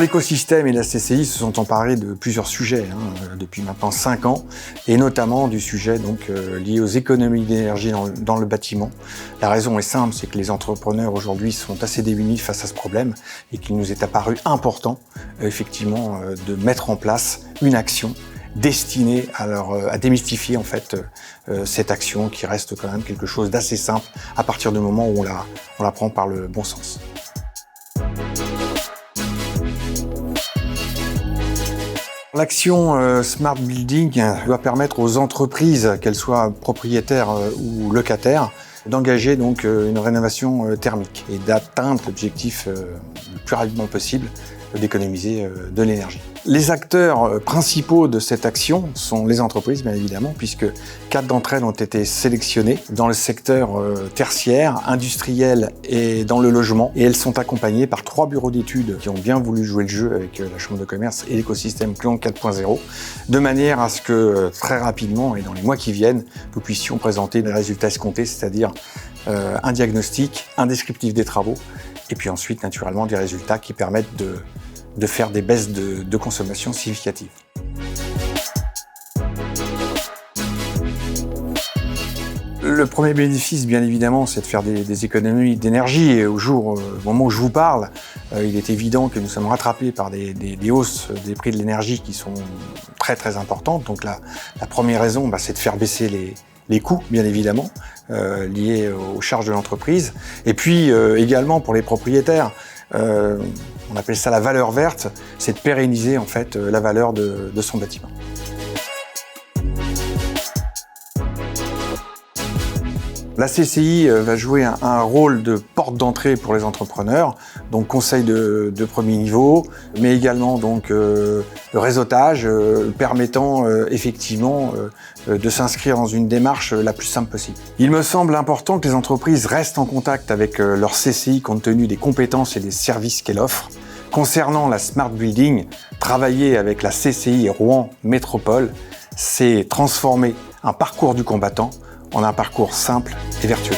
l'écosystème et la CCI se sont emparés de plusieurs sujets depuis maintenant 5 ans, et notamment du sujet lié aux économies d'énergie dans le bâtiment. La raison est simple, c'est que les entrepreneurs aujourd'hui sont assez démunis face à ce problème et qu'il nous est apparu important effectivement de mettre en place une action destinée à démystifier en fait cette action qui reste quand même quelque chose d'assez simple à partir du moment où on la prend par le bon sens. L'action Smart Building doit permettre aux entreprises, qu'elles soient propriétaires ou locataires, d'engager une rénovation thermique et d'atteindre l'objectif le plus rapidement possible d'économiser de l'énergie. Les acteurs principaux de cette action sont les entreprises, bien évidemment, puisque 4 d'entre elles ont été sélectionnées dans le secteur tertiaire, industriel et dans le logement. Et elles sont accompagnées par 3 bureaux d'études qui ont bien voulu jouer le jeu avec la Chambre de commerce et l'écosystème Cléon 4.0, de manière à ce que très rapidement et dans les mois qui viennent, nous puissions présenter les résultats escomptés, c'est-à-dire un diagnostic, un descriptif des travaux, et puis ensuite, naturellement, des résultats qui permettent de faire des baisses de consommation significatives. Le premier bénéfice, bien évidemment, c'est de faire des économies d'énergie. Et au moment où je vous parle, il est évident que nous sommes rattrapés par des hausses des prix de l'énergie qui sont très très importantes. Donc la première raison, c'est de faire baisser les coûts, bien évidemment, liés aux charges de l'entreprise. Et puis également pour les propriétaires, on appelle ça la valeur verte, c'est de pérenniser en fait la valeur de son bâtiment. La CCI va jouer un rôle de porte d'entrée pour les entrepreneurs, donc conseil de premier niveau, mais également le réseautage permettant effectivement de s'inscrire dans une démarche la plus simple possible. Il me semble important que les entreprises restent en contact avec leur CCI compte tenu des compétences et des services qu'elle offre. Concernant la Smart Building, travailler avec la CCI Rouen Métropole, c'est transformer un parcours du combattant en un parcours simple et vertueux.